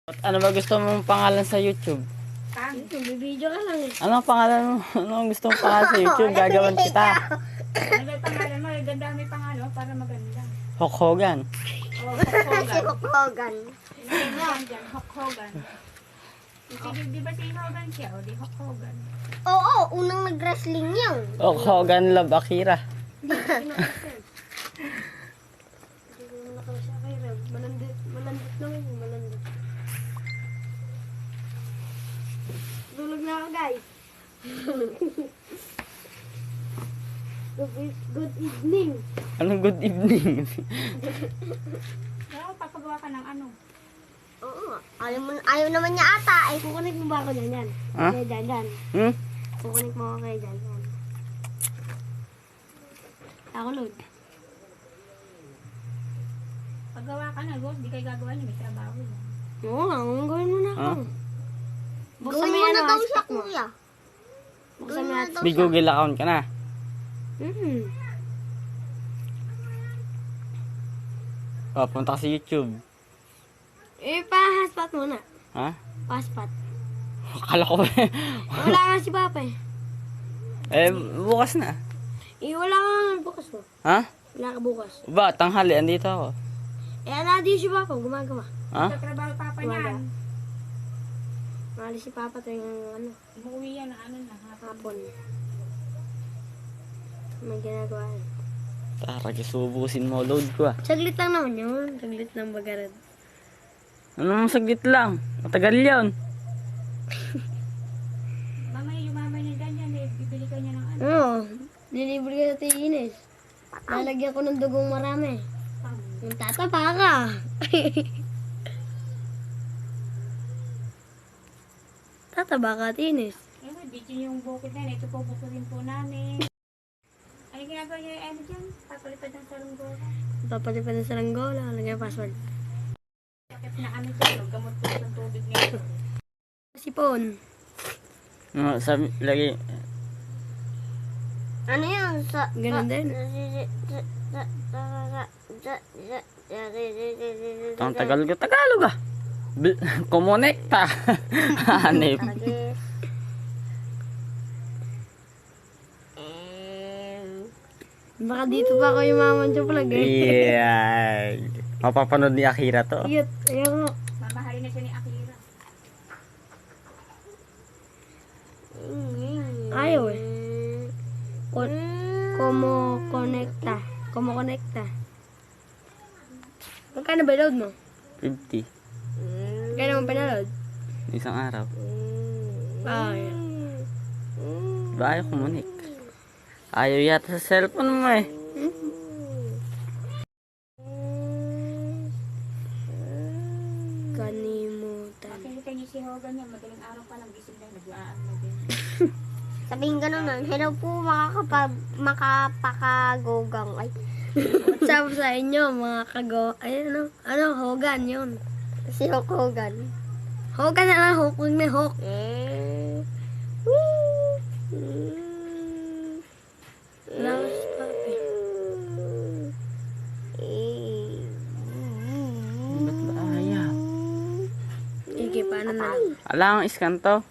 Ano ba gusto mong pangalan sa YouTube? Bibidyo ka lang eh. Ano ang pangalan mo? Ano ang gusto mong pangalan sa YouTube? Gagawan kita. Ano ba yung pangalan mo? Ganda may pangalan para maganda. Hulk Hogan. Oh, Si Hulk Hogan. Hulk Hogan. Yan dyan, Hulk Hogan. Sige, di ba si Hogan siya? O di Hulk Hogan. Oo, unang nag-wrestling yun. Hulk Hogan Love Akira. Malandit naman yun, malandit. Tulog na ako, guys. Good evening. Anong good evening? Pero papagawa ka ng ano? Oo, ayaw naman niya ata. Ay, kukunik mo ba ako dyan? Ha? Kaya dyan. Hmm? Kukunik mo ako kaya dyan. Ako, Lord. Paggawa ka na, Rose, di kayo gagawa niya. May trabaho yan. Oo nga, gawin mo na ako. Ha? Buksan mo na daw siya, kuya. Buksan mo na daw May Google account ka na. O, punta ka sa YouTube. Eh, pa-hotspot muna. Ha? Pa-hotspot. Akala ko Wala nga si Papa eh. eh, bukas na. Wala ka bukas mo. Ha? Wala ka bukas. Ba, tanghali, andito ako. Nadi si Papa, gumagawa. Ha? Tatrabaho papa niyan. Maalis si Papa tuwing ano, Umuwi yan na ano na. hapon. May ginagawa eh. Tara, kisubusin mo, load ko ah. Saglit lang naman yun. Saglit lang bagarad. Ano saglit lang? Matagal yun. Mamaya yumamay na ganyan eh. Bibili ka niya ng ano. Oo. Dilibre ka sa Ines. Lalagyan ko ng dugong marami. Yung tatapa ka. Tataba ka, Ines. Eh, video yung bukid na yun. Ito po bukurin po namin. Ano ginagawa niya yung ano dyan? Papalipad ng sarunggola. Papalipad na sa langgola. Lagyan password. Sakit na ano dyan. Gamot po ng tubig nito. Sipon. No, sabi, lagi. Ano yan? Ganun din. Ang Tagalog ah. Kumonekta. Hanip. Baka dito pa ako yung maman siya vlog eh. Yeah. Mapapanood ni Akira to. Cute. Ayaw mo. Mamahalin na siya ni Akira. Ayaw eh. Como conecta. Como conecta. Magkano ba load mo? 50. Magkano mo pinaload? Isang araw. Ah, yeah. Diba ayaw kumunik? Ayaw yata sa cellphone mo eh. Kanimutan. Makikita niyo si Hogan niya. Madaling araw pa lang gising na. Nag-aan na din. Sabihin ganun nun. Hello po makapakagogang. Ay. What's up sa inyo mga kago... Ay ano? Hogan yun. Si Hulk Hogan. Hogan na lang. Hulk. Huwag na Hulk. Laos papi. Ba't ba ayaw? Sige, paano na lang? Alang iskan to.